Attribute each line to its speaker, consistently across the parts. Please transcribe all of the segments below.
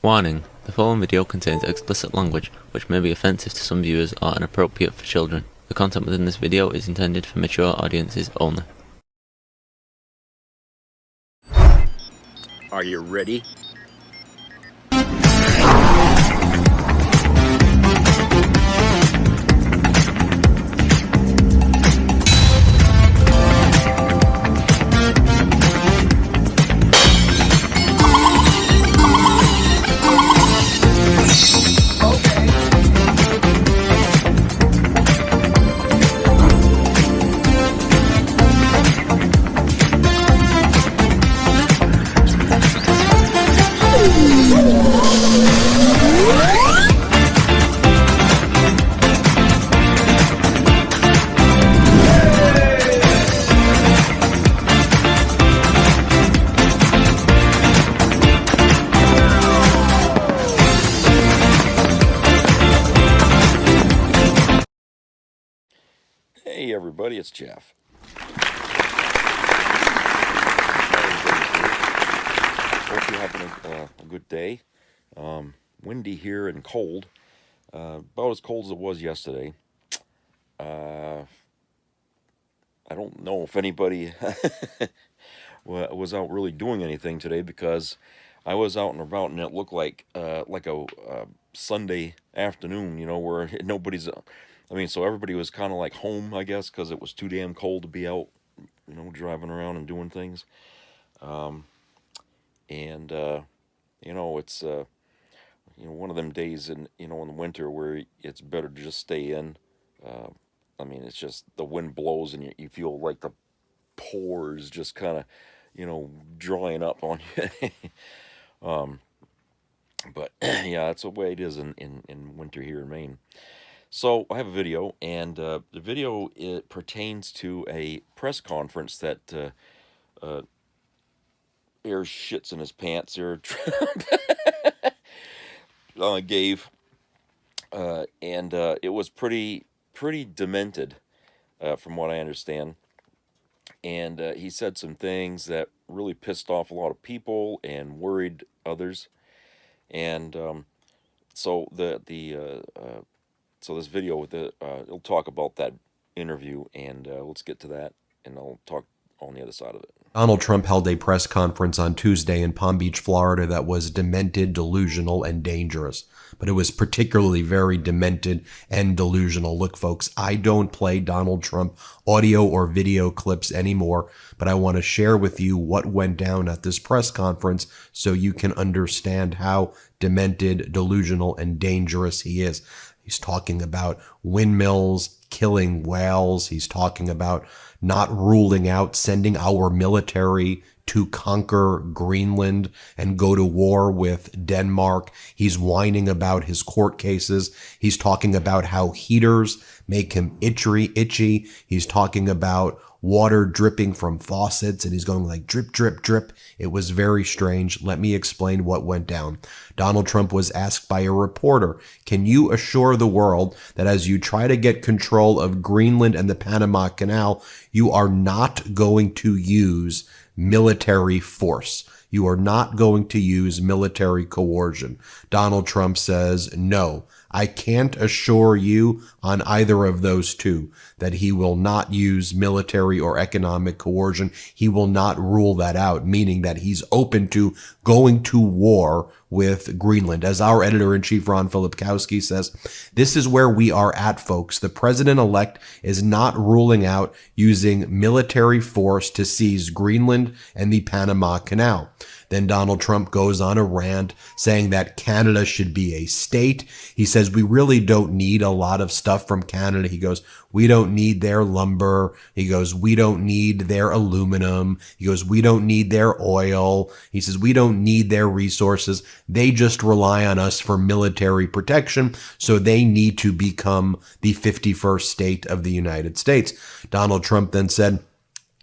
Speaker 1: Warning: the following video contains explicit language which may be offensive to some viewers or inappropriate for children. The content within this video is intended for mature audiences only.
Speaker 2: Are you ready? Hey everybody, it's Jeff. Hope you're having a good day. Windy here and cold. About as cold as it was yesterday. I don't know if anybody was out really doing anything today, because I was out and about and it looked like a Sunday afternoon, where nobody's... so everybody was kind of like home, I guess, because it was too damn cold to be out, driving around and doing things. It's one of them days in the winter where it's better to just stay in. It's just the wind blows and you feel like the pores just kind of, drying up on you. But yeah, that's the way it is in winter here in Maine. So I have a video, and the video, it pertains to a press conference that Air shits in his pants here gave, and it was pretty demented, from what I understand. And he said some things that really pissed off a lot of people and worried others. And so this video it'll talk about that interview, and let's get to that, and I'll talk on the other side of it.
Speaker 3: Donald Trump held a press conference on Tuesday in Palm Beach, Florida that was demented, delusional, and dangerous. But it was particularly very demented and delusional. Look, folks, I don't play Donald Trump audio or video clips anymore, but I want to share with you what went down at this press conference so you can understand how demented, delusional, and dangerous he is. He's talking about windmills killing whales. He's talking about not ruling out sending our military to conquer Greenland and go to war with Denmark. He's whining about his court cases. He's talking about how heaters make him itchy. He's talking about water dripping from faucets, and he's going like drip, drip, drip. It was very strange. Let me explain what went down. Donald Trump was asked by a reporter, can you assure the world that as you try to get control of Greenland and the Panama Canal, you are not going to use military force? You are not going to use military coercion. Donald Trump says, no, I can't assure you on either of those two that he will not use military or economic coercion. He will not rule that out, meaning that he's open to going to war with Greenland. As our editor-in-chief, Ron Filipkowski, says, this is where we are at, folks. The president-elect is not ruling out using military force to seize Greenland and the Panama Canal. Then Donald Trump goes on a rant saying that Canada should be a state. He says we really don't need a lot of stuff from Canada. He goes, we don't need their lumber. He goes, we don't need their aluminum. He goes, we don't need their oil. He says, we don't need their resources. They just rely on us for military protection, so they need to become the 51st state of the United States. Donald Trump then said,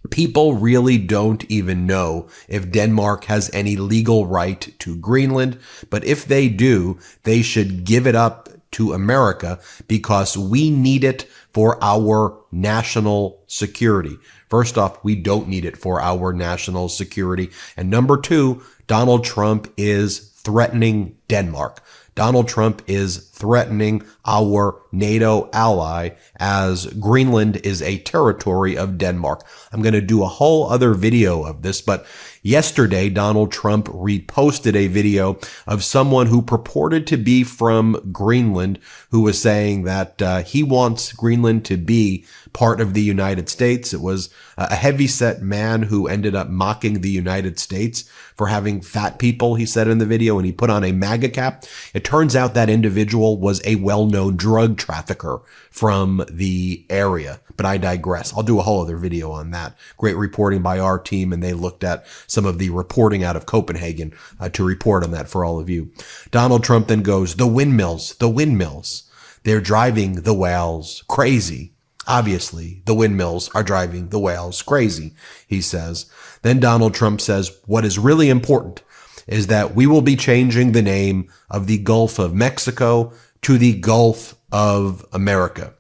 Speaker 3: people really don't even know if Denmark has any legal right to Greenland, but if they do, they should give it up to America because we need it for our national security. First off, we don't need it for our national security. And number two, Donald Trump is threatening Denmark. Donald Trump is threatening our NATO ally as Greenland is a territory of Denmark. I'm going to do a whole other video of this, but yesterday Donald Trump reposted a video of someone who purported to be from Greenland who was saying that he wants Greenland to be part of the United States. It was a heavyset man who ended up mocking the United States for having fat people, he said in the video, and he put on a MAGA cap. It turns out that individual was a well-known drug trafficker from the area. But I digress. I'll do a whole other video on that. Great reporting by our team, and they looked at some of the reporting out of Copenhagen to report on that for all of you. Donald Trump then goes, the windmills. They're driving the whales crazy. Obviously, the windmills are driving the whales crazy, he says. Then Donald Trump says, what is really important is that we will be changing the name of the Gulf of Mexico to the Gulf of America.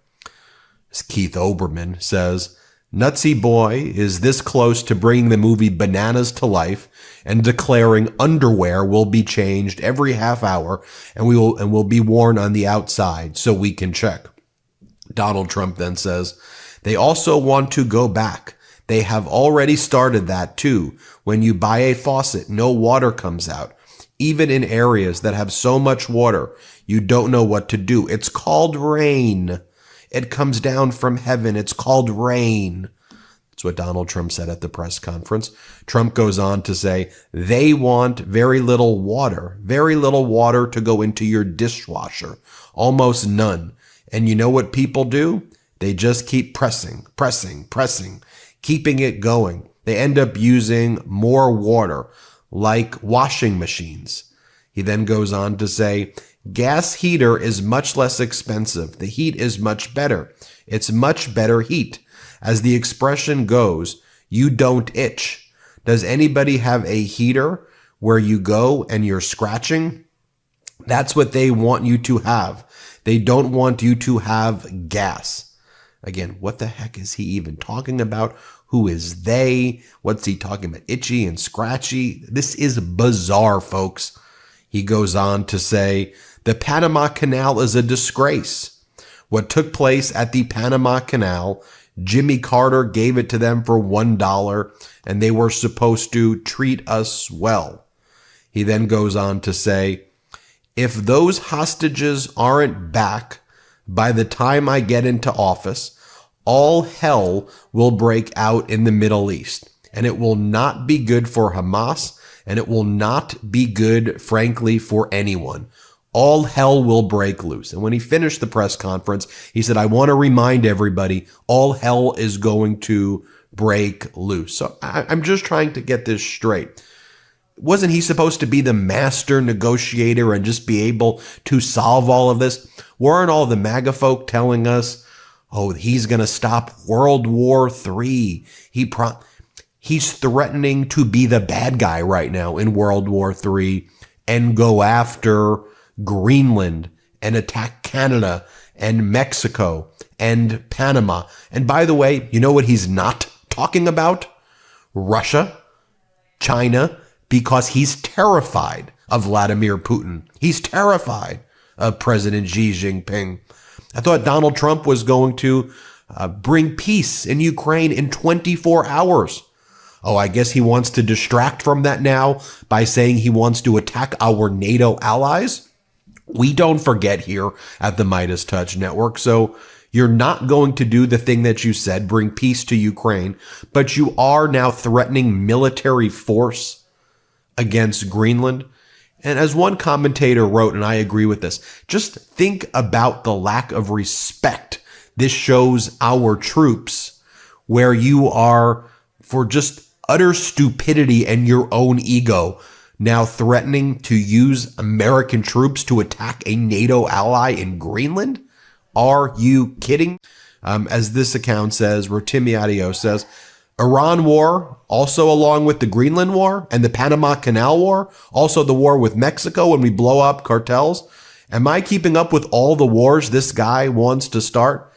Speaker 3: As Keith Olbermann says, Nutsy Boy is this close to bringing the movie Bananas to life and declaring underwear will be changed every half hour and will be worn on the outside so we can check. Donald Trump then says, they also want to go back. They have already started that too. When you buy a faucet, no water comes out. Even in areas that have so much water, you don't know what to do. It's called rain. It comes down from heaven. It's called rain. That's what Donald Trump said at the press conference. Trump goes on to say, they want very little water to go into your dishwasher. Almost none. And you know what people do? They just keep pressing, keeping it going. They end up using more water, like washing machines. He then goes on to say, gas heater is much less expensive. The heat is much better. It's much better heat. As the expression goes, you don't itch. Does anybody have a heater where you go and you're scratching? That's what they want you to have. They don't want you to have gas. Again, what the heck is he even talking about? Who is they? What's he talking about? Itchy and scratchy? This is bizarre, folks. He goes on to say, the Panama Canal is a disgrace. What took place at the Panama Canal, Jimmy Carter gave it to them for $1, and they were supposed to treat us well. He then goes on to say, if those hostages aren't back by the time I get into office, all hell will break out in the Middle East. And it will not be good for Hamas, and it will not be good, frankly, for anyone. All hell will break loose. And when he finished the press conference, he said, I want to remind everybody, all hell is going to break loose. So I'm just trying to get this straight. Wasn't he supposed to be the master negotiator and just be able to solve all of this? Weren't all the MAGA folk telling us, oh, he's going to stop World War III? He's threatening to be the bad guy right now in World War III and go after Greenland and attack Canada and Mexico and Panama. And by the way, you know what he's not talking about? Russia, China, because he's terrified of Vladimir Putin. He's terrified of President Xi Jinping. I thought Donald Trump was going to bring peace in Ukraine in 24 hours. Oh, I guess he wants to distract from that now by saying he wants to attack our NATO allies. We don't forget here at the Midas Touch Network. So you're not going to do the thing that you said, bring peace to Ukraine, but you are now threatening military force against Greenland. And as one commentator wrote, and I agree with this, just think about the lack of respect this shows our troops, where you are, for just utter stupidity and your own ego, now threatening to use American troops to attack a NATO ally in Greenland? Are you kidding? As this account says, Rotimiadio says, Iran war, also along with the Greenland war and the Panama Canal war, also the war with Mexico when we blow up cartels. Am I keeping up with all the wars this guy wants to start?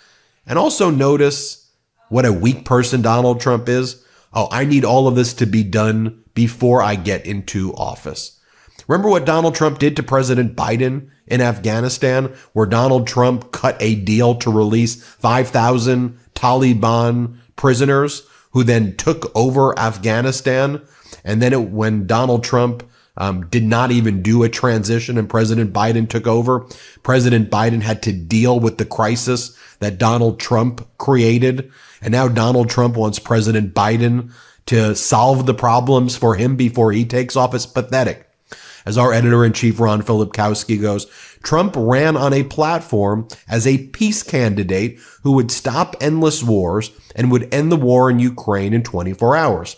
Speaker 3: And also notice what a weak person Donald Trump is. Oh, I need all of this to be done before I get into office. Remember what Donald Trump did to President Biden in Afghanistan, where Donald Trump cut a deal to release 5,000 Taliban prisoners who then took over Afghanistan? And then when Donald Trump did not even do a transition and President Biden took over, President Biden had to deal with the crisis that Donald Trump created. And now Donald Trump wants President Biden to solve the problems for him before he takes office. Pathetic. As our editor-in-chief Ron Filipkowski goes, Trump ran on a platform as a peace candidate who would stop endless wars and would end the war in Ukraine in 24 hours.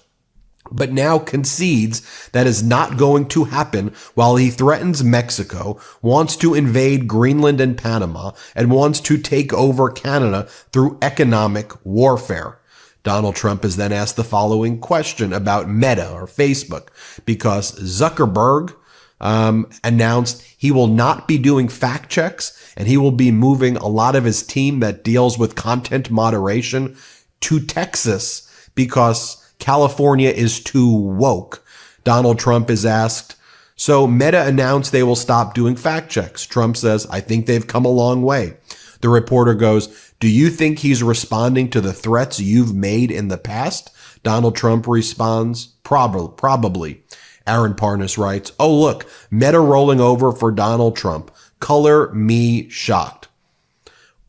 Speaker 3: But now concedes that is not going to happen while he threatens Mexico, wants to invade Greenland and Panama, and wants to take over Canada through economic warfare. Donald Trump is then asked the following question about Meta or Facebook, because Zuckerberg announced he will not be doing fact checks and he will be moving a lot of his team that deals with content moderation to Texas because California is too woke. Donald Trump is asked, so Meta announced they will stop doing fact checks. Trump says, I think they've come a long way. The reporter goes, do you think he's responding to the threats you've made in the past? Donald Trump responds, probably. Aaron Parnas writes, oh, look, Meta rolling over for Donald Trump. Color me shocked.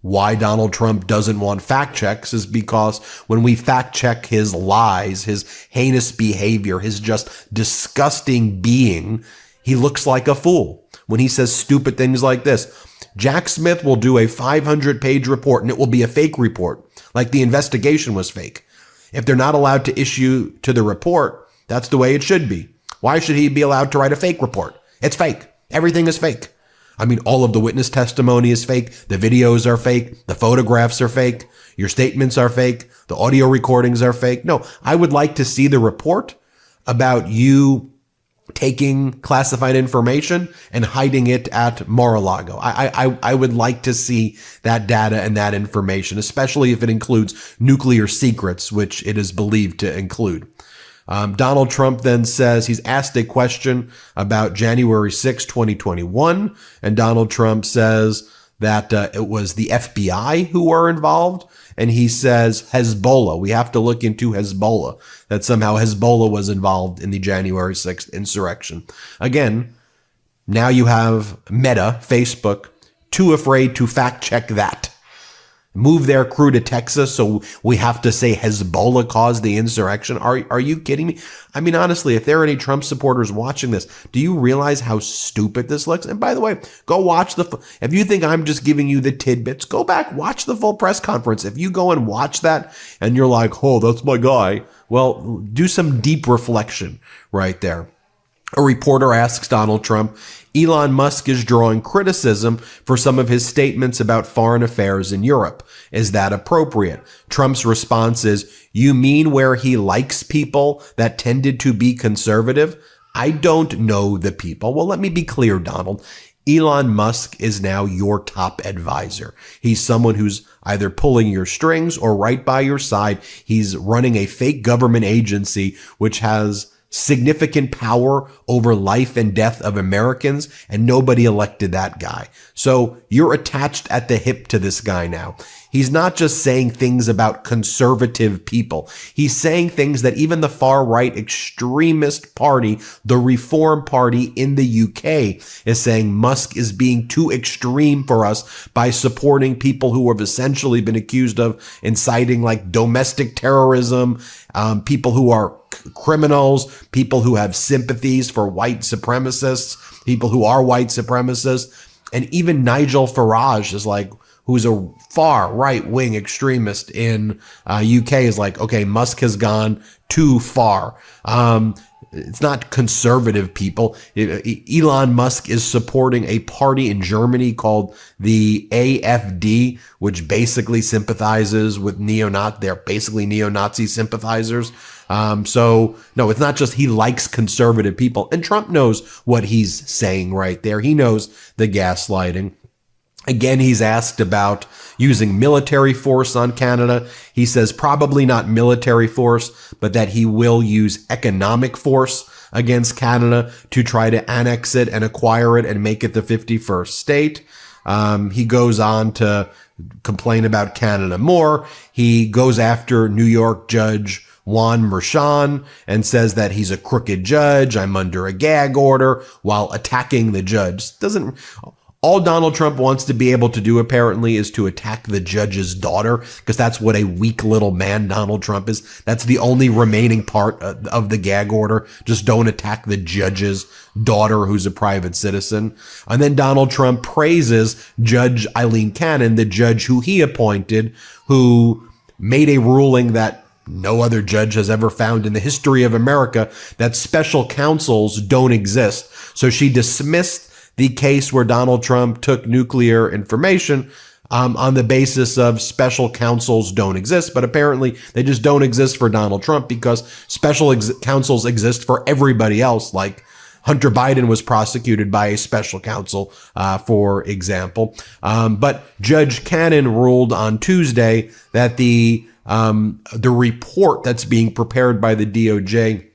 Speaker 3: Why Donald Trump doesn't want fact checks is because when we fact check his lies, his heinous behavior, his just disgusting being, he looks like a fool. When he says stupid things like this, Jack Smith will do a 500-page report and it will be a fake report, like the investigation was fake. If they're not allowed to issue to the report, that's the way it should be. Why should he be allowed to write a fake report? It's fake. Everything is fake. I mean, all of the witness testimony is fake. The videos are fake. The photographs are fake. Your statements are fake. The audio recordings are fake. No, I would like to see the report about you taking classified information and hiding it at Mar-a-Lago. I would like to see that data and that information, especially if it includes nuclear secrets, which it is believed to include. Donald Trump then says he's asked a question about January 6, 2021, and Donald Trump says that it was the FBI who were involved, and he says Hezbollah. We have to look into Hezbollah, that somehow Hezbollah was involved in the January 6th insurrection. Again, now you have Meta, Facebook, too afraid to fact check that. Move their crew to Texas, so we have to say Hezbollah caused the insurrection. Are you kidding me? I mean, honestly, if there are any Trump supporters watching this, do you realize how stupid this looks? And by the way, go watch if you think I'm just giving you the tidbits, go back, watch the full press conference. If you go and watch that and you're like, oh, that's my guy, well, do some deep reflection right there. A reporter asks Donald Trump, Elon Musk is drawing criticism for some of his statements about foreign affairs in Europe. Is that appropriate? Trump's response is, you mean where he likes people that tended to be conservative? I don't know the people. Well, let me be clear, Donald. Elon Musk is now your top advisor. He's someone who's either pulling your strings or right by your side. He's running a fake government agency which has significant power over life and death of Americans, and nobody elected that guy. So you're attached at the hip to this guy now. He's not just saying things about conservative people. He's saying things that even the far-right extremist party, the Reform Party in the UK, is saying Musk is being too extreme for us by supporting people who have essentially been accused of inciting like domestic terrorism, people who are criminals, people who have sympathies for white supremacists, people who are white supremacists. And even Nigel Farage is like, who's a far right-wing extremist in UK, is like, okay, Musk has gone too far. It's not conservative people. Elon Musk is supporting a party in Germany called the AfD, which basically sympathizes with they're basically neo-Nazi sympathizers. So no, it's not just he likes conservative people. And Trump knows what he's saying right there. He knows the gaslighting. Again, he's asked about using military force on Canada. He says probably not military force, but that he will use economic force. against Canada to try to annex it and acquire it and make it the 51st state. He goes on to complain about Canada more. He goes after New York Judge Juan Merchan and says that he's a crooked judge. I'm under a gag order while attacking the judge. All Donald Trump wants to be able to do, apparently, is to attack the judge's daughter, because that's what a weak little man Donald Trump is. That's the only remaining part of the gag order. Just don't attack the judge's daughter, who's a private citizen. And then Donald Trump praises Judge Eileen Cannon, the judge who he appointed, who made a ruling that no other judge has ever found in the history of America, that special counsels don't exist. So she dismissed the case where Donald Trump took nuclear information on the basis of special counsels don't exist. But apparently they just don't exist for Donald Trump, because special counsels exist for everybody else. Like Hunter Biden was prosecuted by a special counsel, for example. But Judge Cannon ruled on Tuesday that the report that's being prepared by the DOJ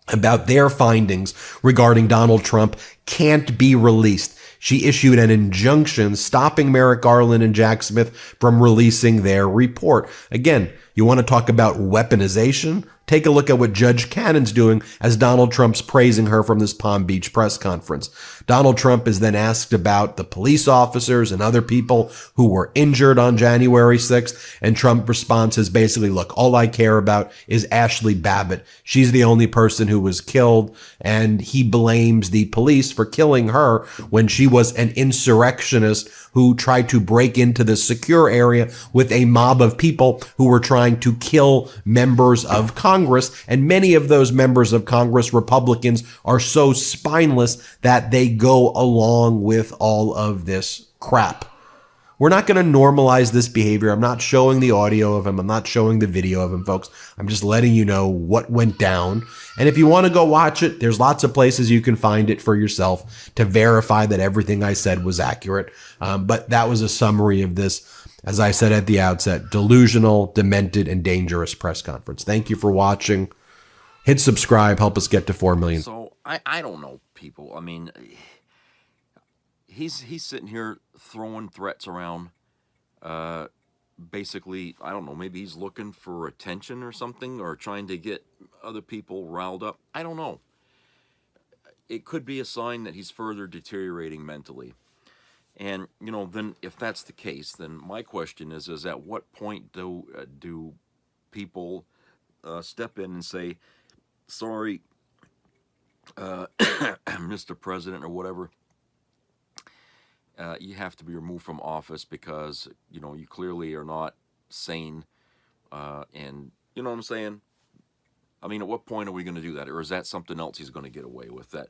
Speaker 3: about their findings regarding Donald Trump can't be released. She issued an injunction stopping Merrick Garland and Jack Smith from releasing their report. Again, you want to talk about weaponization? Take a look at what Judge Cannon's doing as Donald Trump's praising her from this Palm Beach press conference. Donald Trump is then asked about the police officers and other people who were injured on January 6th. And Trump responds is basically, look, all I care about is Ashley Babbitt. She's the only person who was killed. And he blames the police for killing her when she was an insurrectionist who tried to break into the secure area with a mob of people who were trying to kill members of Congress. And many of those members of Congress, Republicans, are so spineless that they go along with all of this crap. We're not going to normalize this behavior. I'm not showing the audio of him. I'm not showing the video of him, folks. I'm just letting you know what went down. And if you want to go watch it, there's lots of places you can find it for yourself to verify that everything I said was accurate. But that was a summary of this, as I said at the outset, delusional, demented, and dangerous press conference. Thank you for watching. Hit subscribe. Help us get to 4 million.
Speaker 2: So I don't know, people. I mean, he's sitting here throwing threats around. Basically, I don't know, maybe he's looking for attention or something, or trying to get other people riled up. I don't know. It could be a sign that he's further deteriorating mentally. And, you know, then if that's the case, then my question is at what point do people step in and say, sorry, Mr. President, or whatever, you have to be removed from office because, you know, you clearly are not sane, and you know what I'm saying? I mean, at what point are we going to do that? Or is that something else he's going to get away with, that,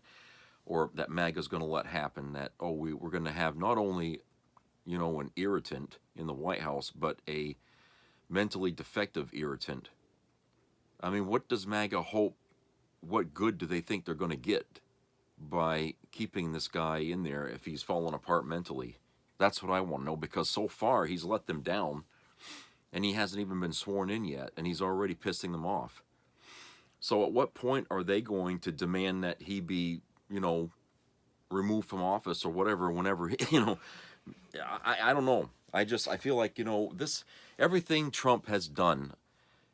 Speaker 2: or that MAGA's going to let happen, that, oh, we're going to have not only, you know, an irritant in the White House, but a mentally defective irritant? I mean, what does MAGA hope, what good do they think they're going to get by keeping this guy in there if he's fallen apart mentally? That's what I want to know, because so far he's let them down, and he hasn't even been sworn in yet, and he's already pissing them off. So at what point are they going to demand that he be, you know, removed from office or whatever, whenever, you know, I don't know. I feel like, you know, everything Trump has done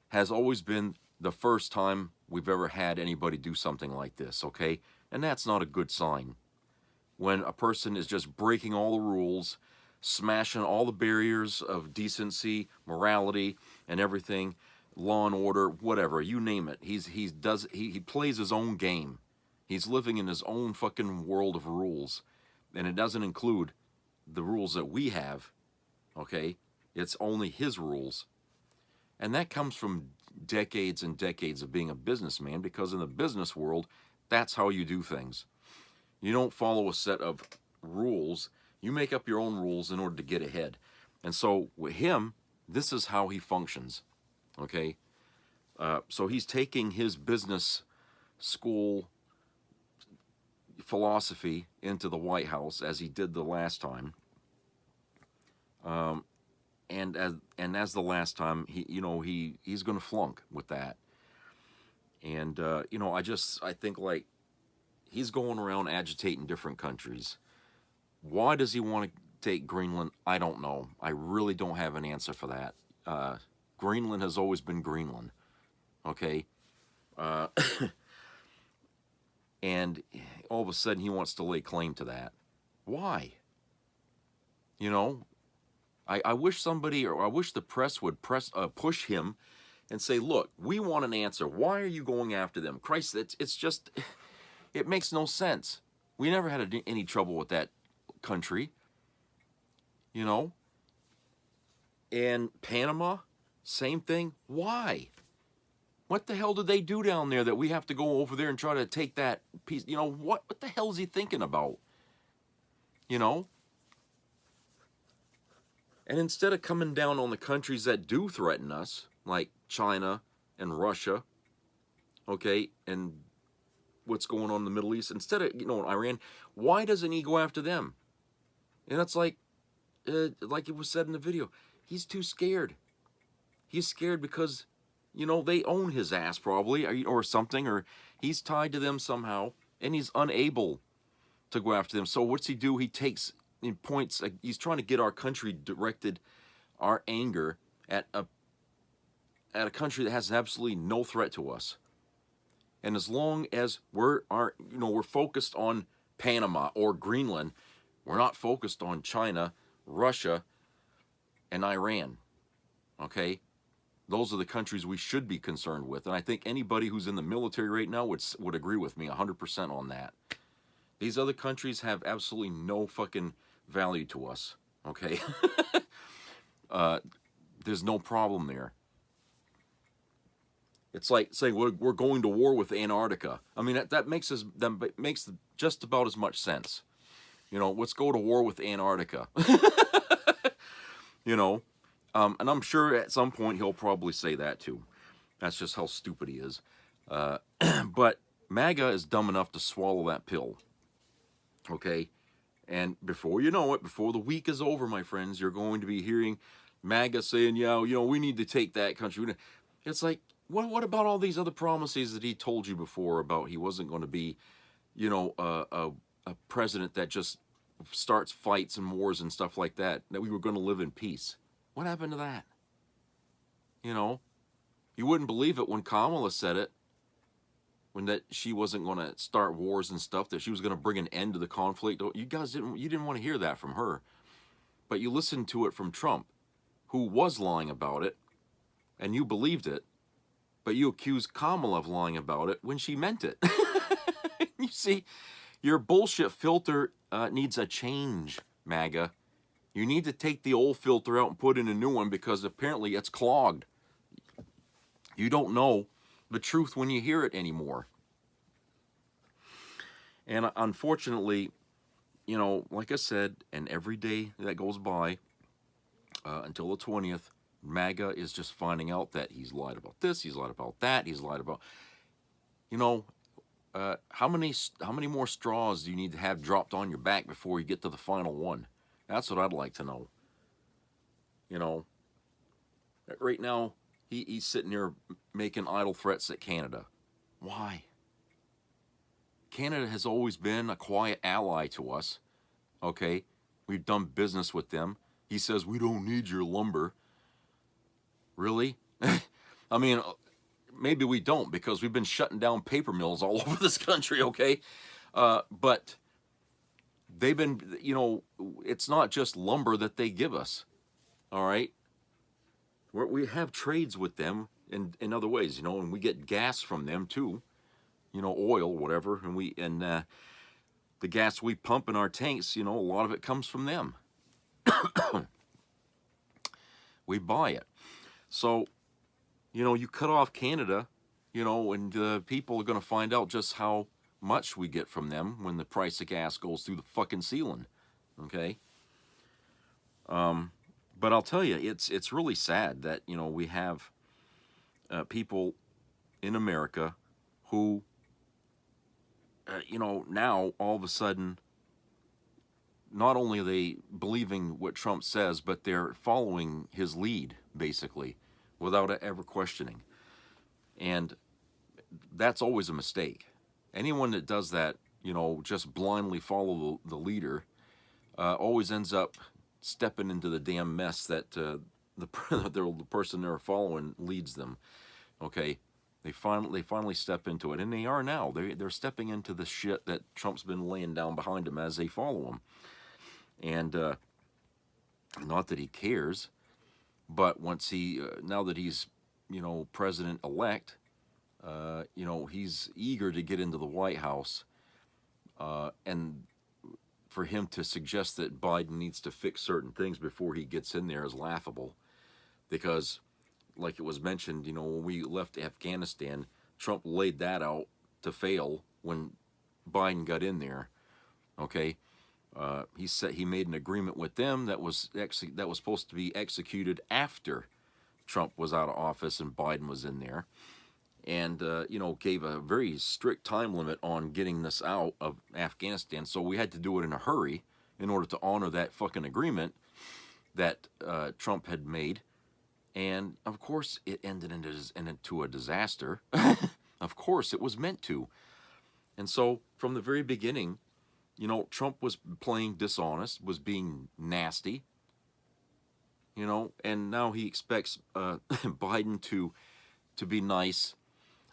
Speaker 2: has always been the first time we've ever had anybody do something like this, okay? And that's not a good sign. When a person is just breaking all the rules, smashing all the barriers of decency, morality, and everything, law and order, whatever, you name it. He plays his own game. He's living in his own fucking world of rules. And it doesn't include the rules that we have, okay? It's only his rules. And that comes from decades and decades of being a businessman, because in the business world, that's how you do things. You don't follow a set of rules. You make up your own rules in order to get ahead. And so with him, this is how he functions, okay? So he's taking his business school philosophy into the White House, as he did the last time. And as the last time, he's going to flunk with that. And, you know, I think, like, he's going around agitating different countries. Why does he want to take Greenland? I don't know. I really don't have an answer for that. Greenland has always been Greenland, okay? And all of a sudden he wants to lay claim to that. Why? You know, I wish somebody, or I wish the press would push him and say, look, we want an answer. Why are you going after them? Christ, it's just, it makes no sense. We never had any trouble with that country, you know? And Panama, same thing. Why? What the hell did they do down there that we have to go over there and try to take that piece? You know, what the hell is he thinking about? You know? And instead of coming down on the countries that do threaten us, like China and Russia, okay, and what's going on in the Middle East, instead of, you know, Iran, why doesn't he go after them? And it's like it was said in the video, he's too scared. He's scared because, you know, they own his ass probably, or something, or he's tied to them somehow, and he's unable to go after them. So what's he do? He takes in points, like he's trying to get our country directed, our anger at a country that has absolutely no threat to us. And as long as we're focused on Panama or Greenland, we're not focused on China, Russia, and Iran. Okay? Those are the countries we should be concerned with. And I think anybody who's in the military right now would agree with me 100% on that. These other countries have absolutely no fucking value to us. Okay? There's no problem there. It's like saying we're going to war with Antarctica. I mean, that makes just about as much sense. You know, let's go to war with Antarctica. You know, and I'm sure at some point he'll probably say that too. That's just how stupid he is. But MAGA is dumb enough to swallow that pill. Okay? And before you know it, before the week is over, my friends, you're going to be hearing MAGA saying, yeah, you know, we need to take that country. It's like, what about all these other promises that he told you before about he wasn't going to be, you know, a president that just starts fights and wars and stuff like that, that we were going to live in peace? What happened to that? You know, you wouldn't believe it when Kamala said it, when that she wasn't going to start wars and stuff, that she was going to bring an end to the conflict. You guys didn't want to hear that from her, but you listened to it from Trump, who was lying about it, and you believed it, but you accused Kamala of lying about it when she meant it. You see, your bullshit filter needs a change, MAGA. You need to take the old filter out and put in a new one, because apparently it's clogged. You don't know the truth when you hear it anymore. And unfortunately, you know, like I said, and every day that goes by until the 20th, MAGA is just finding out that he's lied about this, he's lied about that, he's lied about, you know, how many more straws do you need to have dropped on your back before you get to the final one? That's what I'd like to know. You know, right now, he's sitting there making idle threats at Canada. Why? Canada has always been a quiet ally to us. Okay? We've done business with them. He says, we don't need your lumber. Really? I mean, maybe we don't, because we've been shutting down paper mills all over this country, okay? But they've been, you know, it's not just lumber that they give us, all right? We have trades with them in other ways, you know, and we get gas from them too, you know, oil, whatever, and the gas we pump in our tanks, you know, a lot of it comes from them. We buy it. So, you know, you cut off Canada, you know, and people are going to find out just how much we get from them when the price of gas goes through the fucking ceiling, okay? But I'll tell you, it's really sad that, you know, we have people in America who, you know, now all of a sudden, not only are they believing what Trump says, but they're following his lead, basically, without ever questioning. And that's always a mistake. Anyone that does that you know, just blindly follow the leader, always ends up stepping into the damn mess that the person they're following leads them. Okay, they finally step into it, and they are now. They're stepping into the shit that Trump's been laying down behind them as they follow him. And not that he cares, but once he now that he's, you know, president elect, you know, he's eager to get into the White House, and for him to suggest that Biden needs to fix certain things before he gets in there is laughable, because, like it was mentioned, you know, when we left Afghanistan, Trump laid that out to fail when Biden got in there. Okay, he said he made an agreement with them that was supposed to be executed after Trump was out of office and Biden was in there, and you know, gave a very strict time limit on getting this out of Afghanistan. So we had to do it in a hurry in order to honor that fucking agreement that Trump had made. And of course, it ended into a disaster. Of course, it was meant to. And so, from the very beginning, you know, Trump was playing dishonest, was being nasty, you know, and now he expects Biden to be nice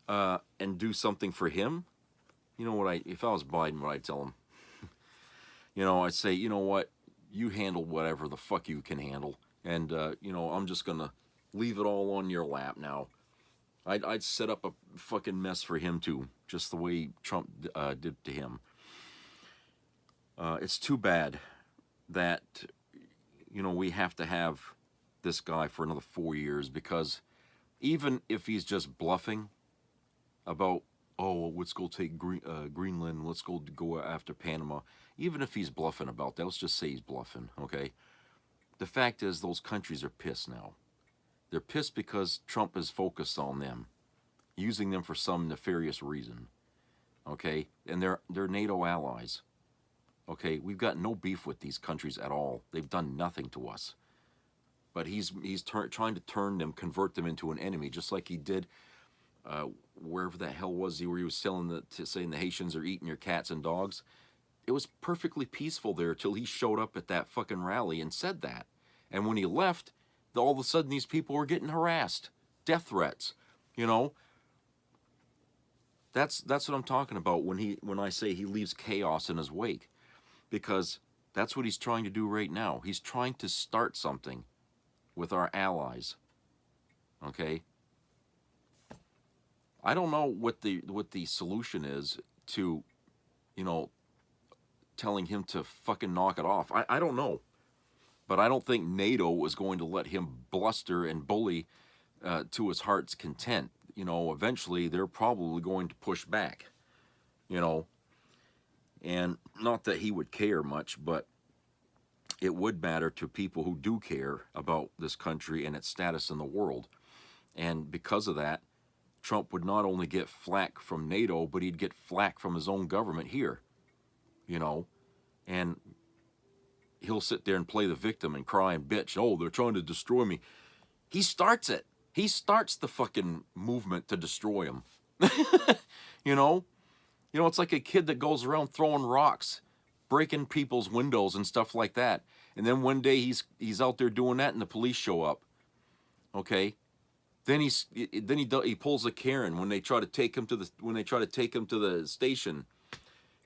Speaker 2: and do something for him. You know what, if I was Biden, what I'd tell him? You know, I'd say, you know what, you handle whatever the fuck you can handle, and you know, I'm just gonna leave it all on your lap now. I'd set up a fucking mess for him too, just the way Trump did to him. It's too bad that, you know, we have to have this guy for another 4 years, because even if he's just bluffing about, oh, let's go take Greenland, let's go after Panama, even if he's bluffing about that, let's just say he's bluffing, okay? The fact is, those countries are pissed now. They're pissed because Trump is focused on them, using them for some nefarious reason, okay? And they're NATO allies, okay? We've got no beef with these countries at all. They've done nothing to us. But he's trying to turn them, convert them into an enemy, just like he did wherever the hell was he, where he was saying the Haitians are eating your cats and dogs. It was perfectly peaceful there till he showed up at that fucking rally and said that. And when he left, all of a sudden these people were getting harassed, death threats, you know. That's what I'm talking about when I say he leaves chaos in his wake, because that's what he's trying to do right now. He's trying to start something with our allies. Okay? I don't know what the solution is to, you know, telling him to fucking knock it off. I don't know. But I don't think NATO is going to let him bluster and bully to his heart's content. You know, eventually they're probably going to push back, you know. And not that he would care much, but it would matter to people who do care about this country and its status in the world. And because of that, Trump would not only get flack from NATO, but he'd get flack from his own government here, you know. And he'll sit there and play the victim and cry and bitch, oh, they're trying to destroy me. He starts it. He starts the fucking movement to destroy him. You know? You know, it's like a kid that goes around throwing rocks, breaking people's windows and stuff like that. And then one day he's out there doing that and the police show up. Okay? Then he pulls a Karen when they try to take him to the station.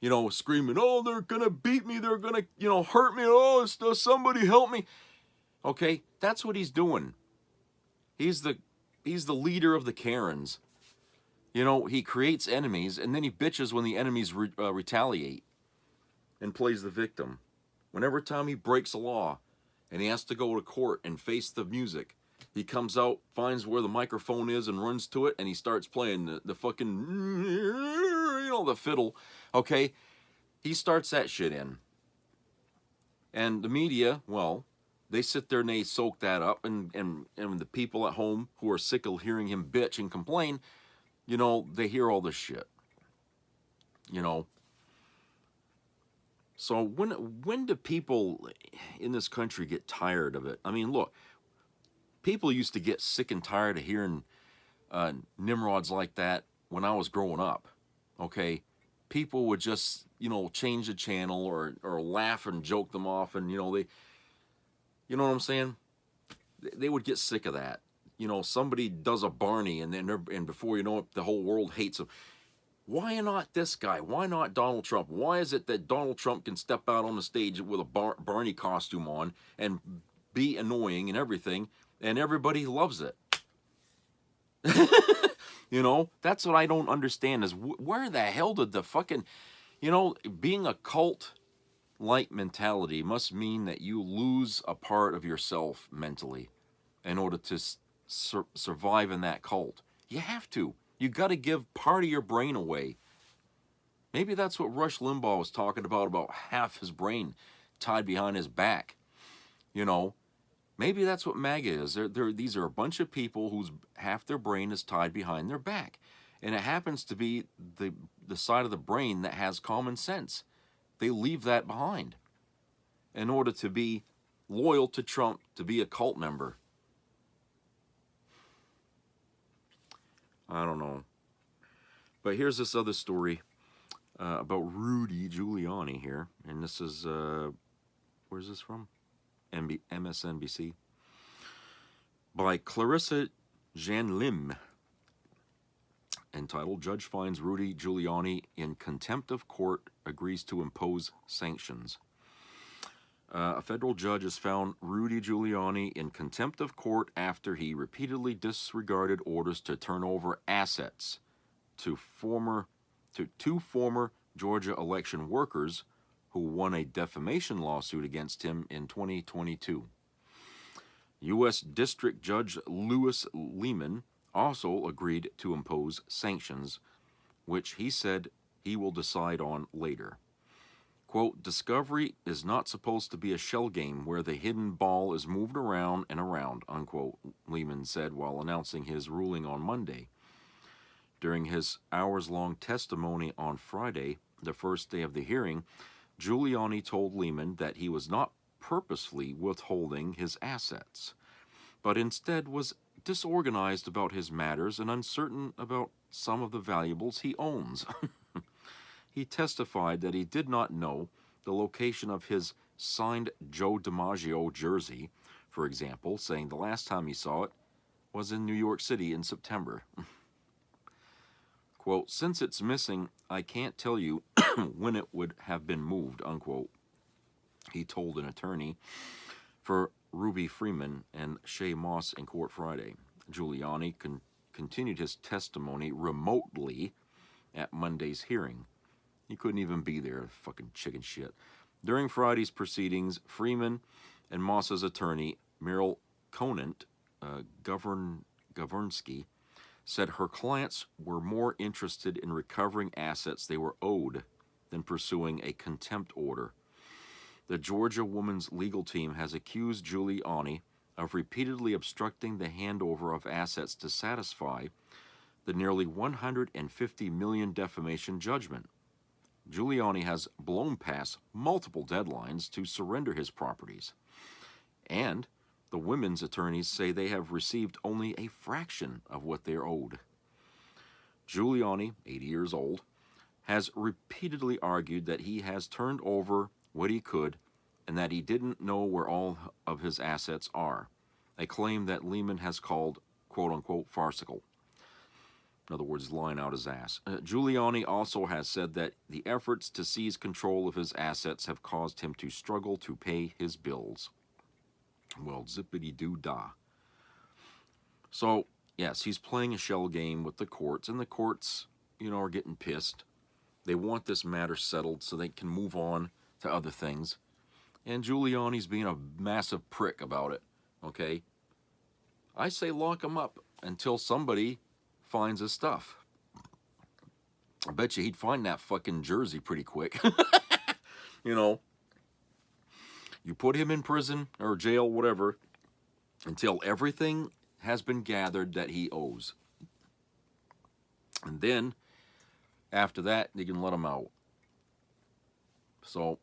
Speaker 2: You know, screaming, oh, they're gonna beat me, they're gonna, you know, hurt me, oh, somebody help me. Okay, that's what he's doing. He's the leader of the Karens. You know, he creates enemies, and then he bitches when the enemies retaliate and plays the victim. Whenever time he breaks a law and he has to go to court and face the music, he comes out, finds where the microphone is and runs to it, and he starts playing the fucking, you know, the fiddle, okay? He starts that shit in. And the media, well, they sit there and they soak that up, and the people at home who are sick of hearing him bitch and complain, you know, they hear all this shit, you know. So when do people in this country get tired of it? I mean, look, people used to get sick and tired of hearing nimrods like that when I was growing up, okay? people would just, change the channel or laugh and joke them off, and they, you know what I'm saying? They would get sick of that. Somebody does a Barney, and before you know it, the whole world hates him. Why not this guy? Why not Donald Trump? Why is it that Donald Trump can step out on the stage with a Barney costume on and be annoying and everything, and everybody loves it? That's what I don't understand is where the hell did the fucking, being a cult-like mentality must mean that you lose a part of yourself mentally in order to survive in that cult. You have to. You got to give part of your brain away. Maybe that's what Rush Limbaugh was talking about half his brain tied behind his back. Maybe that's what MAGA is. These are a bunch of people whose half their brain is tied behind their back. And it happens to be the side of the brain that has common sense. They leave that behind in order to be loyal to Trump, to be a cult member. I don't know. But here's this other story about Rudy Giuliani here. And this is, where's this from? MSNBC. By Clarissa Jean-Lim. Entitled, Judge Finds Rudy Giuliani in Contempt of Court, Agrees to Impose Sanctions. A federal judge has found Rudy Giuliani in contempt of court after he repeatedly disregarded orders to turn over assets to two former Georgia election workers who won a defamation lawsuit against him in 2022. U.S. District Judge Louis Lehman also agreed to impose sanctions, which he said he will decide on later. Quote, discovery is not supposed to be a shell game where the hidden ball is moved around and around, unquote, Lehman said while announcing his ruling on Monday. During his hours-long testimony on Friday, the first day of the hearing, Giuliani told Lehman that he was not purposefully withholding his assets, but instead was disorganized about his matters and uncertain about some of the valuables he owns. He testified that he did not know the location of his signed Joe DiMaggio jersey, for example, saying the last time he saw it was in New York City in September. Quote, since it's missing, I can't tell you when it would have been moved, unquote, he told an attorney for Ruby Freeman and Shay Moss in court Friday. Giuliani continued his testimony remotely at Monday's hearing. He couldn't even be there, fucking chicken shit. During Friday's proceedings, Freeman and Moss's attorney, Meryl Conant Gavronsky, said her clients were more interested in recovering assets they were owed than pursuing a contempt order. The Georgia woman's legal team has accused Giuliani of repeatedly obstructing the handover of assets to satisfy the nearly $150 million defamation judgment. Giuliani has blown past multiple deadlines to surrender his properties, and the women's attorneys say they have received only a fraction of what they're owed. Giuliani, 80 years old, has repeatedly argued that he has turned over what he could and that he didn't know where all of his assets are, a claim that Lehman has called, quote-unquote, farcical. In other words, lying out his ass. Giuliani also has said that the efforts to seize control of his assets have caused him to struggle to pay his bills. Well, zippity-doo-dah. So, yes, he's playing a shell game with the courts, and the courts, are getting pissed. They want this matter settled so they can move on to other things. And Giuliani's being a massive prick about it, okay? I say lock him up until somebody finds his stuff. I bet you he'd find that fucking jersey pretty quick. You put him in prison or jail, whatever, until everything has been gathered that he owes. And then, after that, you can let him out. So,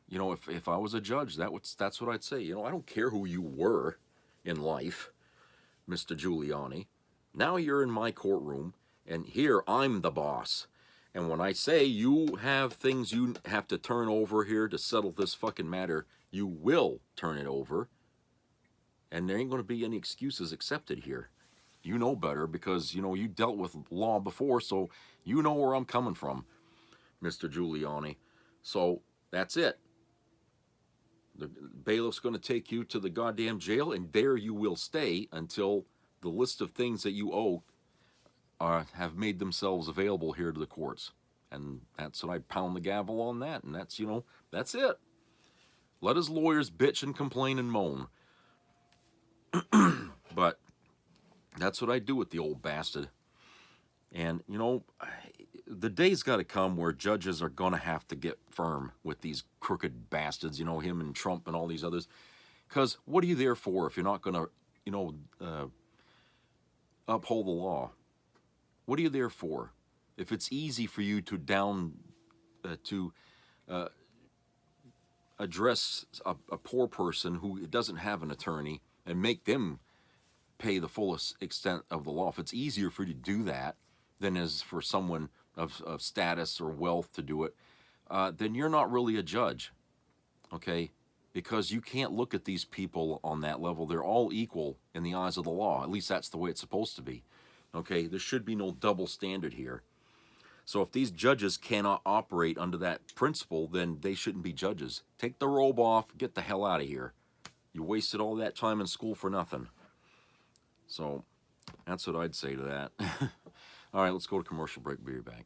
Speaker 2: if I was a judge, that's what I'd say. I don't care who you were in life, Mr. Giuliani. Now you're in my courtroom, and here I'm the boss. And when I say you have things you have to turn over here to settle this fucking matter, you will turn it over. And there ain't going to be any excuses accepted here. You know better because, you know, you dealt with law before, so you know where I'm coming from, Mr. Giuliani. So that's it. The bailiff's going to take you to the goddamn jail, and there you will stay until the list of things that you owe have made themselves available here to the courts. And that's when I pound the gavel on that, and that's, you know, that's it. Let his lawyers bitch and complain and moan. But that's what I do with the old bastard. And, you know, the day's got to come where judges are going to have to get firm with these crooked bastards, you know, him and Trump and all these others. Because what are you there for if you're not going to, you know, uphold the law? What are you there for? If it's easy for you to address a poor person who doesn't have an attorney and make them pay the fullest extent of the law, if it's easier for you to do that than is for someone of status or wealth to do it, then you're not really a judge, okay? Because you can't look at these people on that level. They're all equal in the eyes of the law. At least that's the way it's supposed to be, okay? There should be no double standard here. So if these judges cannot operate under that principle, then they shouldn't be judges. Take the robe off, get the hell out of here. You wasted all that time in school for nothing. So that's what I'd say to that. All right, let's go to commercial break. Be right back.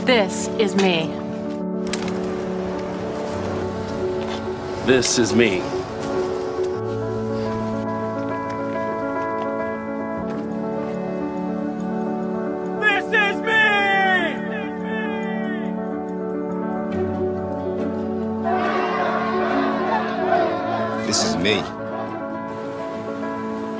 Speaker 4: This is me.
Speaker 5: This is me.
Speaker 6: This is me!
Speaker 7: This is me.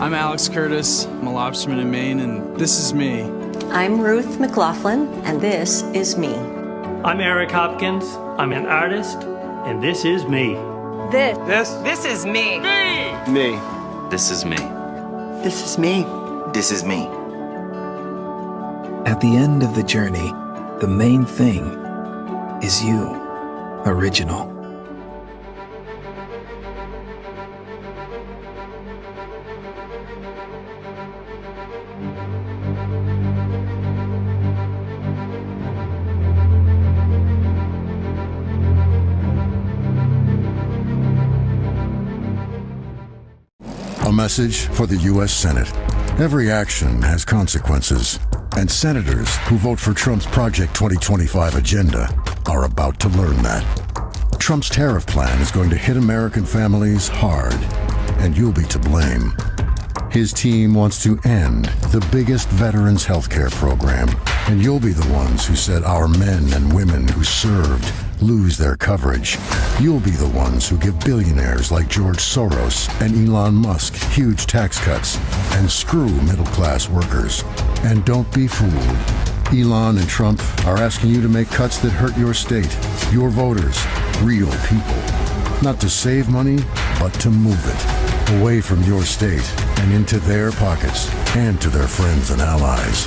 Speaker 8: I'm Alex Curtis. I'm a lobsterman in Maine, and this is me.
Speaker 9: I'm Ruth McLaughlin, and this is me.
Speaker 6: I'm Eric Hopkins. I'm an artist, and this is me.
Speaker 10: This is me.
Speaker 5: Me.
Speaker 1: This is me.
Speaker 10: This is me.
Speaker 7: This is me.
Speaker 11: At the end of the journey, the main thing is you, original.
Speaker 12: A message for the U.S. Senate. Every action has consequences, and senators who vote for Trump's Project 2025 agenda are about to learn that. Trump's tariff plan is going to hit American families hard, and you'll be to blame. His team wants to end the biggest veterans health care program, and you'll be the ones who said our men and women who served lose their coverage. You'll be the ones who give billionaires like George Soros and Elon Musk huge tax cuts and screw middle-class workers. And don't be fooled. Elon and Trump are asking you to make cuts that hurt your state, your voters, real people. Not to save money, but to move it away from your state and into their pockets and to their friends and allies.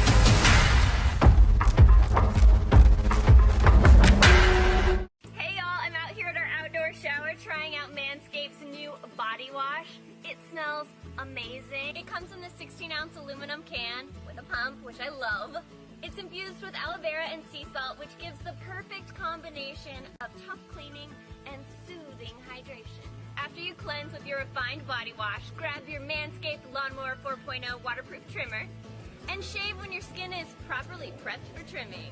Speaker 13: Hey y'all, I'm out here at our outdoor shower trying out Manscaped's new body wash. It smells amazing. It comes in this 16-ounce aluminum can with a pump, which I love. It's infused with aloe vera and sea salt, which gives the perfect combination of tough cleaning and soothing hydration. After you cleanse with your refined body wash, grab your Manscaped Lawnmower 4.0 waterproof trimmer and shave when your skin is properly prepped for trimming.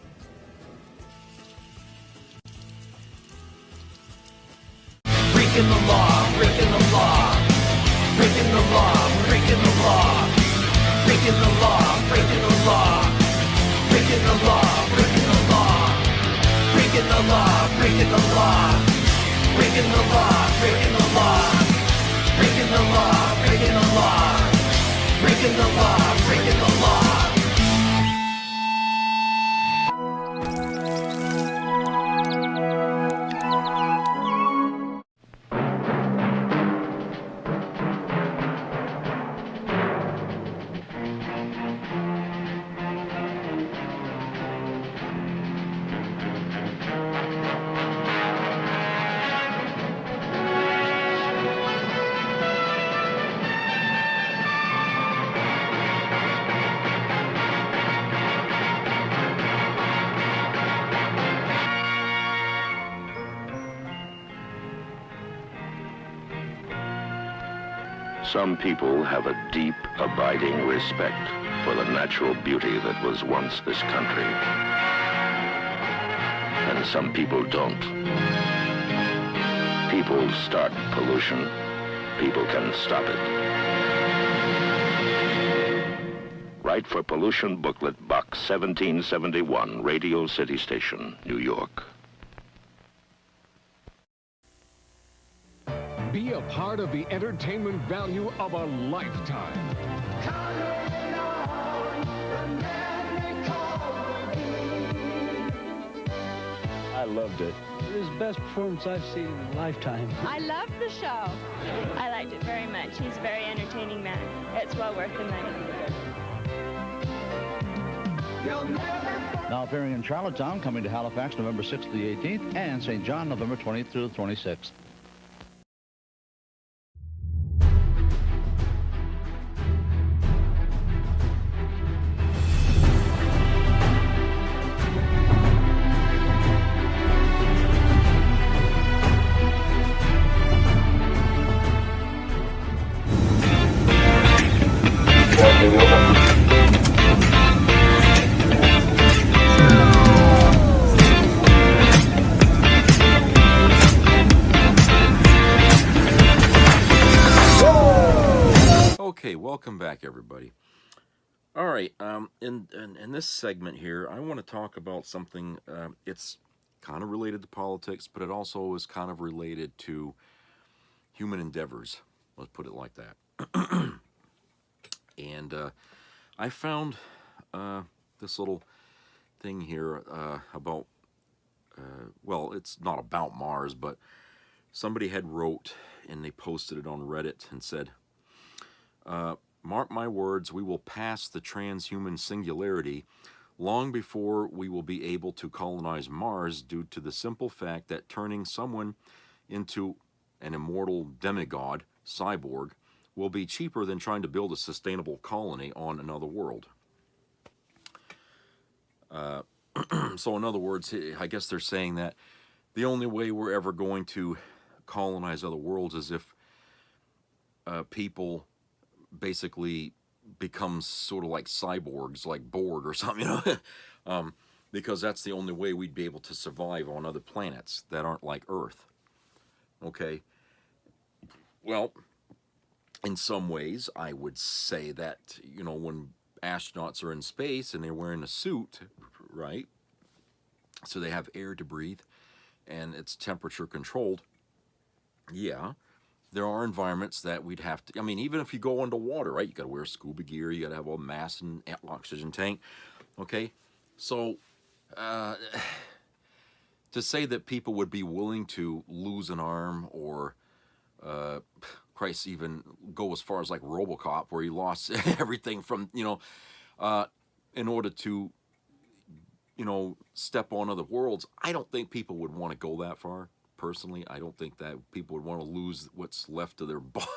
Speaker 6: Breaking the law, breaking the law. Breaking the law, breaking the law. Breaking the law, breaking the law. Breaking the law, breaking the law. Breaking the law, breaking the law. Breaking the law, breaking the law. Breaking the the law, breaking the law, breaking the law, breaking the law.
Speaker 5: Some people have a deep, abiding respect for the natural beauty that was once this country. And some people don't. People start pollution. People can stop it. Write for Pollution Booklet, Box 1771, Radio City Station, New York.
Speaker 14: Be a part of the entertainment value of a lifetime.
Speaker 15: I loved it. It was the best performance I've seen in a lifetime.
Speaker 13: I loved the show. I liked it very much. He's a very entertaining man. It's well worth the money.
Speaker 16: Now appearing in Charlottetown, coming to Halifax November 6th to the 18th, and St. John November 20th through the 26th.
Speaker 2: Okay, welcome back, everybody. All right, in this segment here, I want to talk about something. It's kind of related to politics, but it also is kind of related to human endeavors. Let's put it like that. And I found this little thing here about, well, it's not about Mars, but somebody had wrote, and they posted it on Reddit and said, mark my words, we will pass the transhuman singularity long before we will be able to colonize Mars due to the simple fact that turning someone into an immortal demigod, cyborg, will be cheaper than trying to build a sustainable colony on another world. So in other words, I guess they're saying that the only way we're ever going to colonize other worlds is if people basically becomes sort of like cyborgs, like Borg or something, you know, because that's the only way we'd be able to survive on other planets that aren't like Earth. Okay, well, in some ways, I would say that, you know, when astronauts are in space and they're wearing a suit, right, so they have air to breathe and it's temperature controlled, yeah, there are environments that we'd have to, I mean, even if you go underwater, right, you got to wear scuba gear, you got to have a mask and oxygen tank, okay? So, to say that people would be willing to lose an arm or, Christ, even go as far as like RoboCop, where he lost everything from, you know, in order to, you know, step on other worlds, I don't think people would want to go that far. Personally, I don't think that people would want to lose what's left of their body,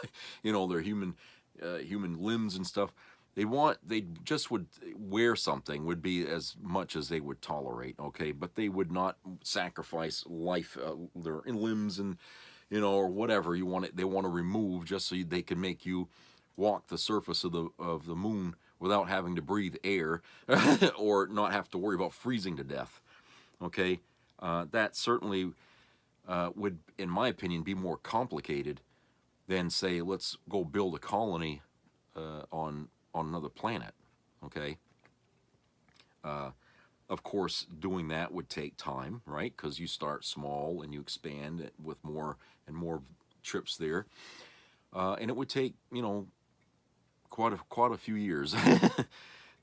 Speaker 2: you know, their human limbs and stuff. They just would wear something, would be as much as they would tolerate, okay? But they would not sacrifice life, their limbs and, you know, or whatever you want they want to remove just so they can make you walk the surface of the moon without having to breathe air or not have to worry about freezing to death, okay? That certainly would, in my opinion, be more complicated than, say, let's go build a colony on another planet, okay? Of course, doing that would take time, right? Because you start small and you expand with more and more trips there. And it would take, you know, quite a few years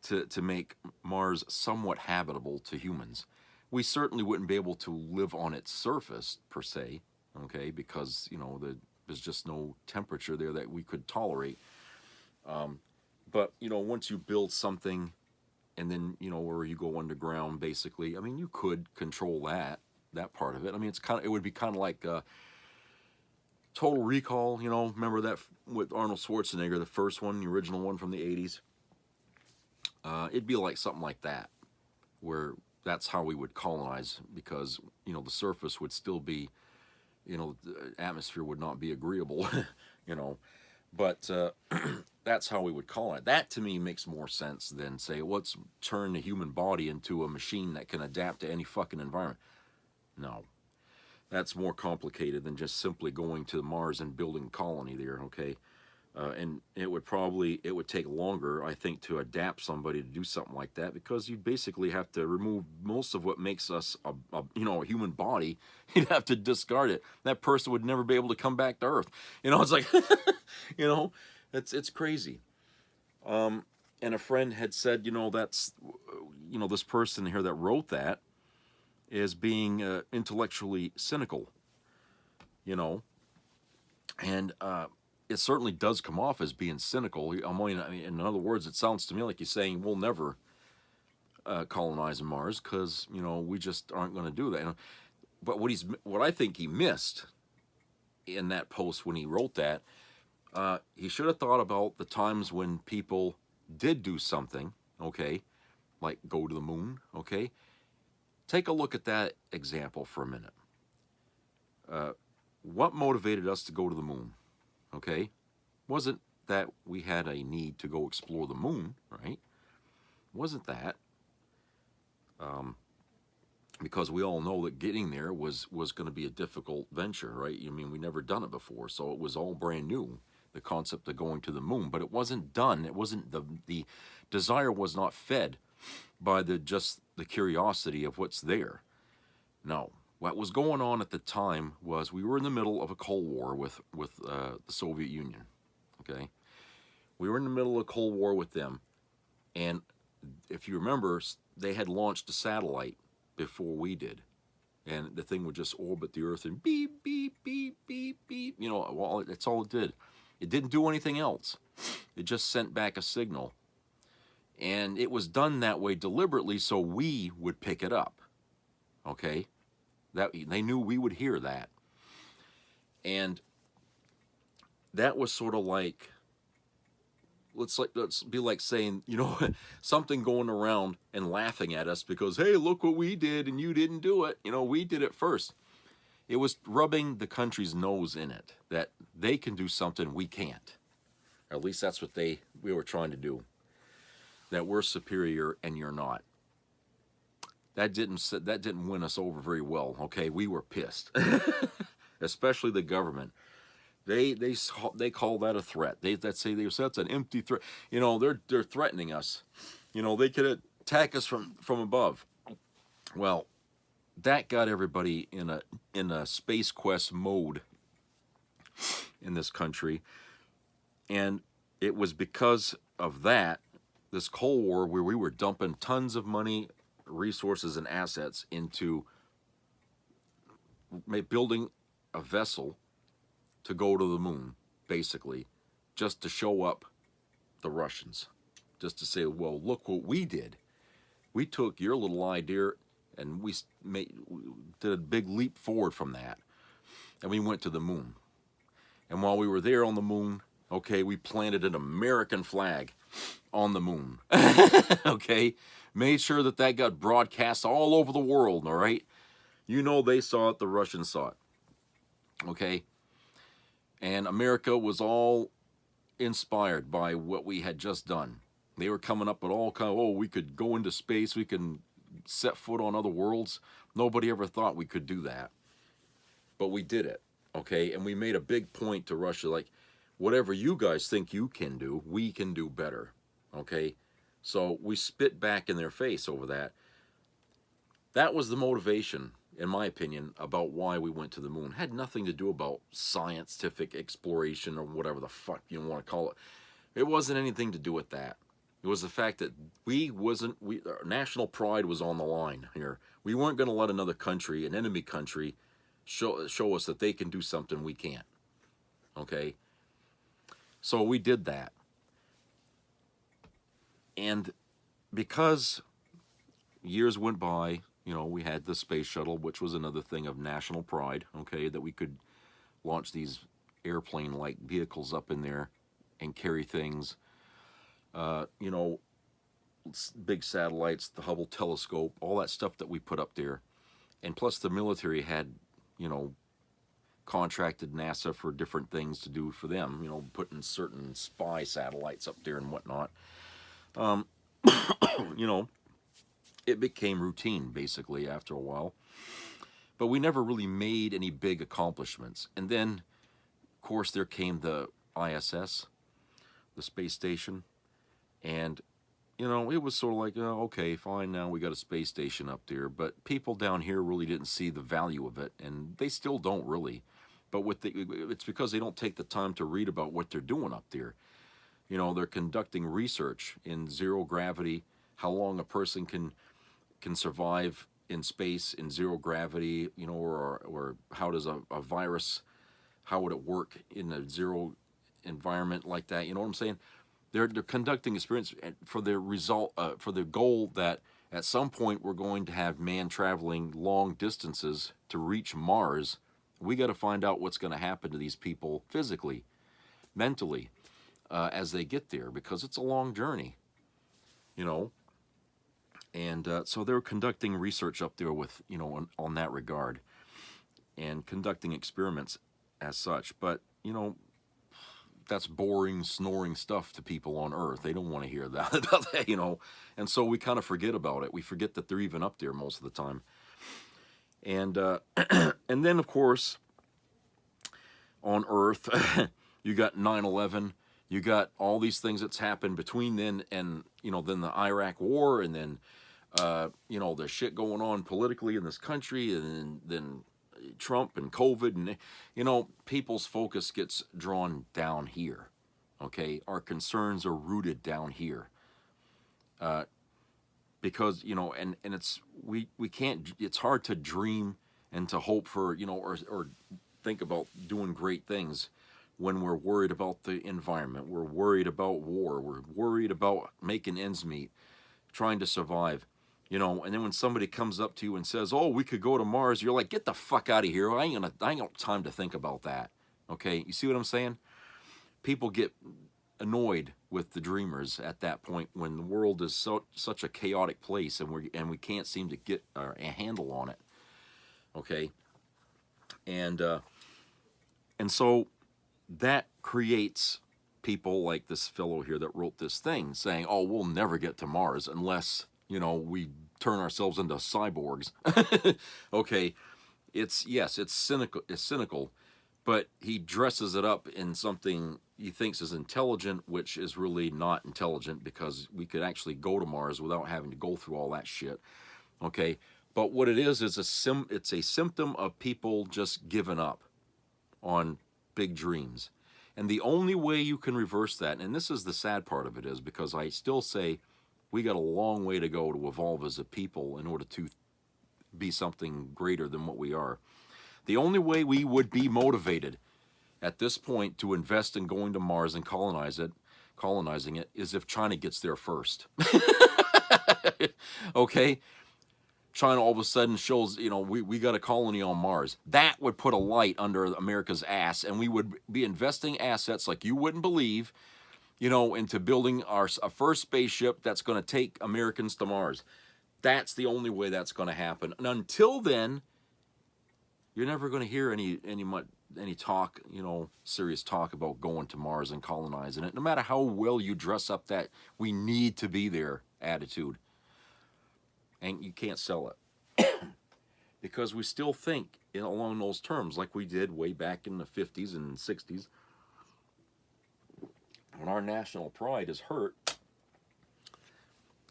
Speaker 2: to make Mars somewhat habitable to humans. We certainly wouldn't be able to live on its surface, per se, okay, because, you know, there's just no temperature there that we could tolerate. But, you know, once you build something and then, you know, where you go underground, basically, I mean, you could control that part of it. I mean, it would be kind of like Total Recall, you know, remember that with Arnold Schwarzenegger, the first one, the original one from the 80s? It'd be like something like that, where that's how we would colonize, because, you know, the surface would still be, you know, the atmosphere would not be agreeable, you know, but that's how we would colonize. That, to me, makes more sense than, say, let's turn the human body into a machine that can adapt to any fucking environment. No. That's more complicated than just simply going to Mars and building a colony there, okay? And it would take longer, I think, to adapt somebody to do something like that, because you basically have to remove most of what makes us a human body. You'd have to discard it. That person would never be able to come back to Earth. You know, it's like, you know, it's crazy. And a friend had said, you know, that's, you know, this person here that wrote that is being intellectually cynical, you know, and it certainly does come off as being cynical. I mean, in other words, it sounds to me like he's saying we'll never colonize Mars because, you know, we just aren't going to do that. But what I think he missed in that post when he wrote that, he should have thought about the times when people did do something, okay, like go to the moon, okay. Take a look at that example for a minute. What motivated us to go to the moon? Okay, wasn't that we had a need to go explore the moon, right? Wasn't that? Because we all know that getting there was going to be a difficult venture, right? I mean, we never done it before, so it was all brand new, the concept of going to the moon. But it wasn't done. It wasn't the desire was not fed by just the curiosity of what's there. No. What was going on at the time was we were in the middle of a Cold War with the Soviet Union, okay? We were in the middle of a Cold War with them, and if you remember, they had launched a satellite before we did, and the thing would just orbit the Earth and beep, beep, beep, beep, beep, you know, well, that's all it did. It didn't do anything else. It just sent back a signal, and it was done that way deliberately so we would pick it up, okay? That they knew we would hear that. And that was sort of like, let's be like saying, you know, something going around and laughing at us because, hey, look what we did and you didn't do it. You know, we did it first. It was rubbing the country's nose in it, that they can do something we can't. Or at least that's what we were trying to do. That we're superior and you're not. That didn't win us over very well. Okay, we were pissed, especially the government. They call that a threat. They say that's an empty threat. You know, they're threatening us. You know, they could attack us from above. Well, that got everybody in a Space Quest mode in this country, and it was because of that, this Cold War, where we were dumping tons of money, resources and assets into building a vessel to go to the moon, basically, just to show up the Russians, just to say, well, look what we did. We took your little idea and we did a big leap forward from that, and we went to the moon. And while we were there on the moon, okay, we planted an American flag on the moon, okay? Made sure that got broadcast all over the world, all right? You know they saw it, the Russians saw it, okay? And America was all inspired by what we had just done. They were coming up with all kind of, oh, we could go into space, we can set foot on other worlds. Nobody ever thought we could do that. But we did it, okay? And we made a big point to Russia, like, whatever you guys think you can do, we can do better, okay? So we spit back in their face over that. That was the motivation in my opinion, about why we went to the moon. It had nothing to do about scientific exploration or whatever the fuck you want to call it. It wasn't anything to do with that. It was the fact that our national pride was on the line here. We weren't going to let another country, an enemy country, show us that they can do something we can't. Okay? So we did that. And because years went by, you know, we had the space shuttle, which was another thing of national pride, okay, that we could launch these airplane-like vehicles up in there and carry things. You know, big satellites, the Hubble telescope, all that stuff that we put up there. And plus the military had, you know, contracted NASA for different things to do for them, you know, putting certain spy satellites up there and whatnot. You know, it became routine basically after a while. But we never really made any big accomplishments. And then, of course, there came the ISS, the space station. And, you know, it was sort of like, oh, okay, fine, now we got a space station up there. But people down here really didn't see the value of it, and they still don't really. But it's because they don't take the time to read about what they're doing up there. You know, they're conducting research in zero gravity, how long a person can survive in space in zero gravity, you know, or how does a virus, how would it work in a zero environment like that? You know what I'm saying? They're conducting experiments for the result, for the goal that at some point we're going to have man traveling long distances to reach Mars. We got to find out what's going to happen to these people physically, mentally, as they get there, because it's a long journey, you know. And so they're conducting research up there with, you know, on that regard, and conducting experiments as such. But, you know, that's boring, snoring stuff to people on Earth. They don't want to hear that about that, you know. And so we kind of forget about it. We forget that they're even up there most of the time. And and then, of course, on Earth, you got 9/11. You got all these things that's happened between then and, you know, then the Iraq War, and then, you know, there's shit going on politically in this country, and then Trump and COVID, and, you know, people's focus gets drawn down here, okay? Our concerns are rooted down here. Because, you know, and it's, we can't, it's hard to dream and to hope for, you know, or think about doing great things when we're worried about the environment, we're worried about war, we're worried about making ends meet, trying to survive. You know, and then when somebody comes up to you and says, oh, we could go to Mars, you're like, get the fuck out of here. I ain't got time to think about that. Okay, you see what I'm saying? People get annoyed with the dreamers at that point when the world is such a chaotic place, and we can't seem to get a handle on it. Okay? And so that creates people like this fellow here that wrote this thing saying, oh, we'll never get to Mars unless, you know, we turn ourselves into cyborgs. Okay, it's cynical, but he dresses it up in something he thinks is intelligent, which is really not intelligent, because we could actually go to Mars without having to go through all that shit. Okay, but what it is it's a symptom of people just giving up on big dreams. And the only way you can reverse that, and this is the sad part of it, is because I still say we got a long way to go to evolve as a people in order to be something greater than what we are. The only way we would be motivated at this point to invest in going to Mars and colonizing it is if China gets there first. Okay? China all of a sudden shows, you know, we got a colony on Mars. That would put a light under America's ass, and we would be investing assets like you wouldn't believe, you know, into building a first spaceship that's going to take Americans to Mars. That's the only way that's going to happen. And until then, you're never going to hear any talk, you know, serious talk about going to Mars and colonizing it, no matter how well you dress up that we need to be there attitude. And you can't sell it because we still think along those terms like we did way back in the 50s and 60s. When our national pride is hurt,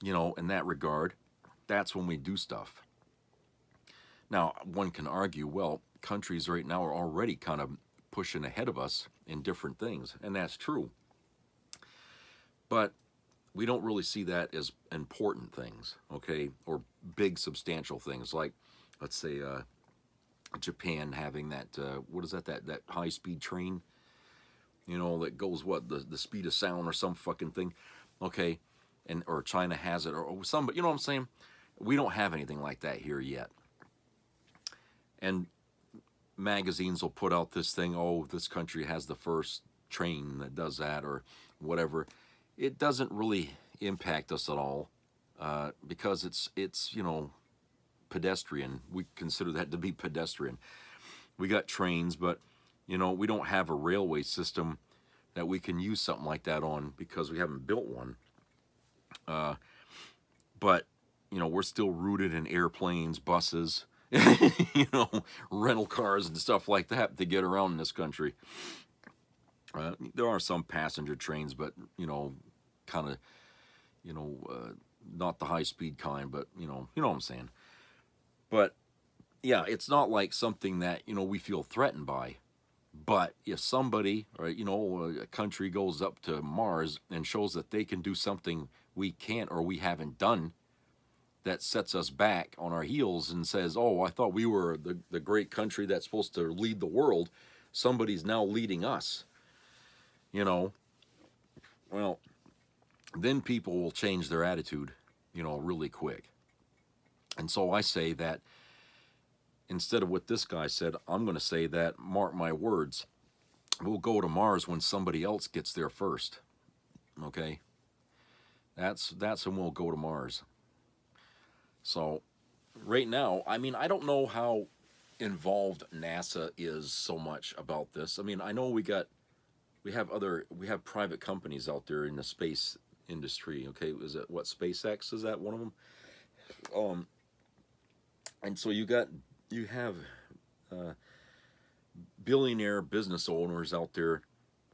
Speaker 2: you know, in that regard, that's when we do stuff. Now, one can argue, well, countries right now are already kind of pushing ahead of us in different things, and that's true. But we don't really see that as important things, okay, or big substantial things like, let's say, Japan having that, what is that high-speed train, you know, that goes, what, the speed of sound or some fucking thing, okay, and or China has it, or some, but you know what I'm saying? We don't have anything like that here yet. And magazines will put out this thing, oh, this country has the first train that does that, or whatever. It doesn't really impact us at all, because it's you know, pedestrian. We consider that to be pedestrian. We got trains, but you know, we don't have a railway system that we can use something like that on because we haven't built one. But you know, we're still rooted in airplanes, buses, you know, rental cars and stuff like that to get around in this country. There are some passenger trains, but you know, kind of, you know, not the high-speed kind, but you know what I'm saying. But yeah, it's not like something that, you know, we feel threatened by. But if somebody, or you know, a country goes up to Mars and shows that they can do something we can't or we haven't done, that sets us back on our heels and says, oh, I thought we were the great country that's supposed to lead the world. Somebody's now leading us, you know. Well, then people will change their attitude, you know, really quick. And so I say that instead of what this guy said, I'm going to say that, mark my words, we'll go to Mars when somebody else gets there first. Okay? That's when we'll go to Mars. So, right now, I mean, I don't know how involved NASA is so much about this. I mean, I know we have private companies out there in the space industry. Okay, is it what, SpaceX, is that one of them? And so you have billionaire business owners out there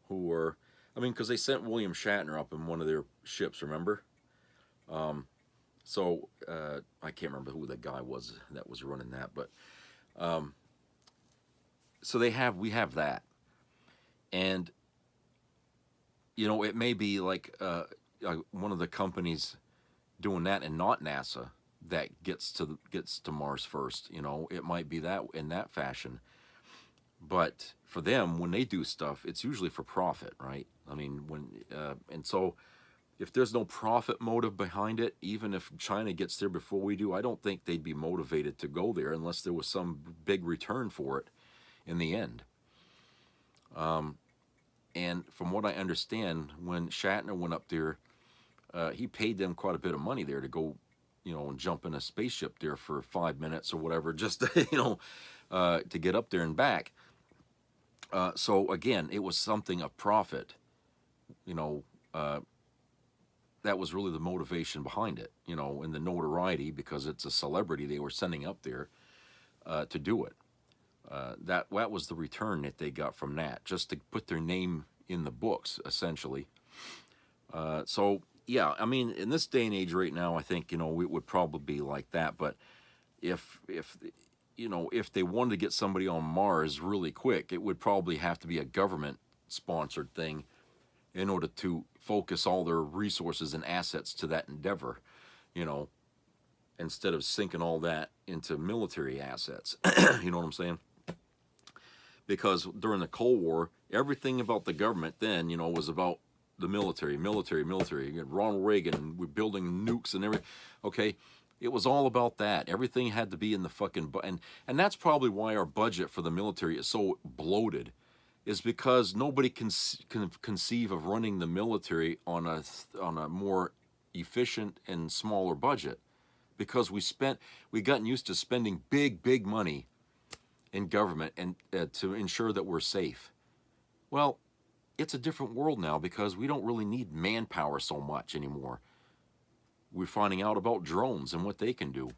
Speaker 2: who are, I mean, because they sent William Shatner up in one of their ships, remember? So I can't remember who the guy was that was running that, but so we have that, and you know, it may be like one of the companies doing that and not NASA that gets to Mars first. You know, it might be that in that fashion, but for them, when they do stuff, it's usually for profit, right? I mean, and so if there's no profit motive behind it, even if China gets there before we do, I don't think they'd be motivated to go there unless there was some big return for it in the end. And from what I understand, when Shatner went up there, he paid them quite a bit of money there to go, you know, and jump in a spaceship there for 5 minutes or whatever, just to, you know, to get up there and back. So again, it was something of profit, you know. That was really the motivation behind it, you know, and the notoriety, because it's a celebrity they were sending up there to do it. That was the return that they got from that, just to put their name in the books, essentially. So, yeah, I mean, in this day and age right now, I think, you know, it would probably be like that. But if you know, if they wanted to get somebody on Mars really quick, it would probably have to be a government-sponsored thing in order to focus all their resources and assets to that endeavor, you know, instead of sinking all that into military assets. You know what I'm saying? Because during the Cold War, everything about the government then, you know, was about the military. You had Ronald Reagan, we're building nukes and everything. Okay, it was all about that. Everything had to be in the fucking... And that's probably why our budget for the military is so bloated, is because nobody can conceive of running the military on a more efficient and smaller budget, because we gotten used to spending big money in government and to ensure that we're safe. Well, it's a different world now, because we don't really need manpower so much anymore. We're finding out about drones and what they can do.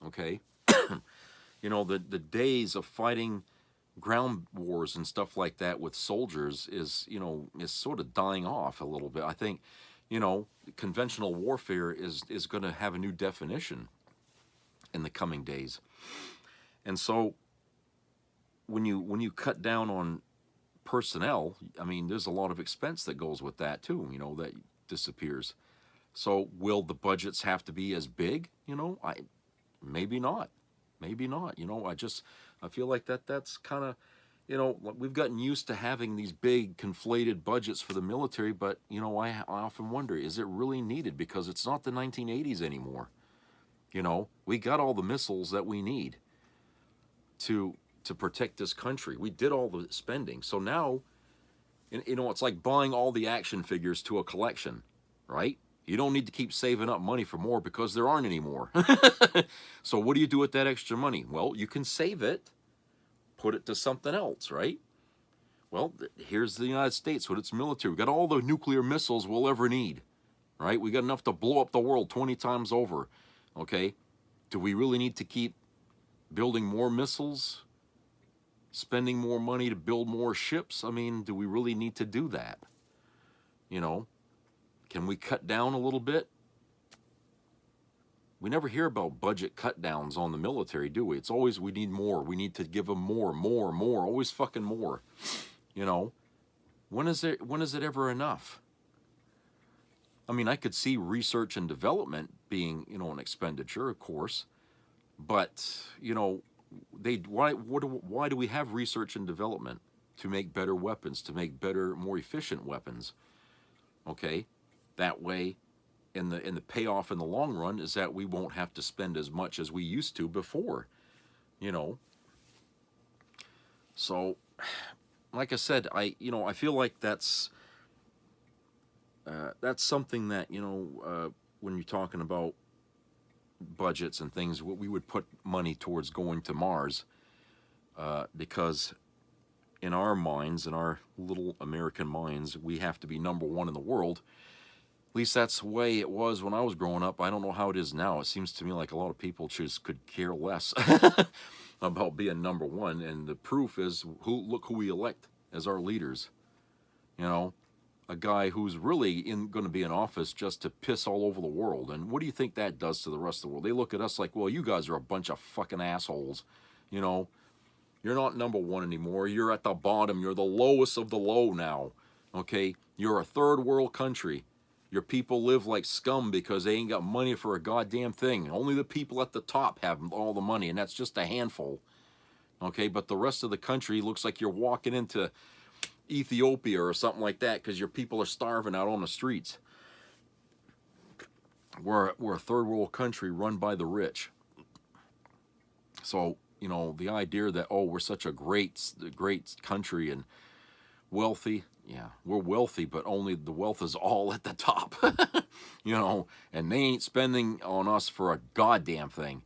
Speaker 2: Okay, you know, the days of fighting ground wars and stuff like that with soldiers is sort of dying off a little bit. I think, you know, conventional warfare is going to have a new definition in the coming days. And so when you cut down on personnel, I mean, there's a lot of expense that goes with that too, you know, that disappears. So will the budgets have to be as big? You know, maybe not. Maybe not. You know, I feel like that's kind of, you know, we've gotten used to having these big conflated budgets for the military, but, you know, I often wonder, is it really needed? Because it's not the 1980s anymore. You know, we got all the missiles that we need to protect this country. We did all the spending. So now, you know, it's like buying all the action figures to a collection, right? You don't need to keep saving up money for more because there aren't any more. So what do you do with that extra money? Well, you can save it, put it to something else, right? Well, here's the United States with its military. We got all the nuclear missiles we'll ever need, right? We got enough to blow up the world 20 times over, okay? Do we really need to keep building more missiles? Spending more money to build more ships? I mean, do we really need to do that? You know? Can we cut down a little bit? We never hear about budget cut downs on the military, do we? It's always we need more. We need to give them more, always fucking more. You know, when is it ever enough? I mean, I could see research and development being, you know, an expenditure, of course, but, you know, why do we have research and development? To make better weapons, to make better, more efficient weapons. Okay? That way, in the payoff in the long run is that we won't have to spend as much as we used to before, you know. So, like I said, I feel like that's something that, you know, when you're talking about budgets and things, we would put money towards going to Mars, because in our minds, in our little American minds, we have to be #1 in the world. At least that's the way it was when I was growing up. I don't know how it is now. It seems to me like a lot of people just could care less about being #1. And the proof is, look who we elect as our leaders. You know, a guy who's really going to be in office just to piss all over the world. And what do you think that does to the rest of the world? They look at us like, well, you guys are a bunch of fucking assholes. You know, you're not #1 anymore. You're at the bottom. You're the lowest of the low now. Okay? You're a third world country. Your people live like scum because they ain't got money for a goddamn thing. Only the people at the top have all the money, and that's just a handful. Okay, but the rest of the country looks like you're walking into Ethiopia or something like that because your people are starving out on the streets. We're a third world country run by the rich. So, you know, the idea that, oh, we're such a great country and wealthy. Yeah, we're wealthy, but only the wealth is all at the top. You know, and they ain't spending on us for a goddamn thing.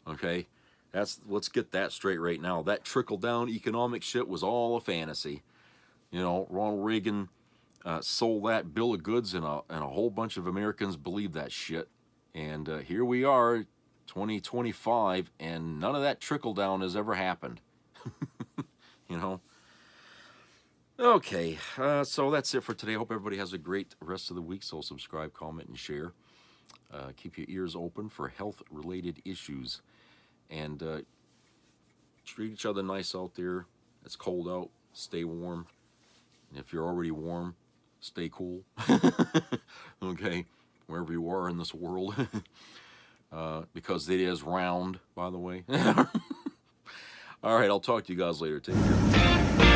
Speaker 2: Okay? Let's get that straight right now. That trickle-down economic shit was all a fantasy. You know, Ronald Reagan sold that bill of goods, and a whole bunch of Americans believe that shit. And here we are, 2025, and none of that trickle-down has ever happened. You know? Okay, so that's it for today. I hope everybody has a great rest of the week. So subscribe, comment, and share. Keep your ears open for health-related issues. And treat each other nice out there. It's cold out. Stay warm. And if you're already warm, stay cool. Okay, wherever you are in this world. Because it is round, by the way. All right, I'll talk to you guys later. Take care.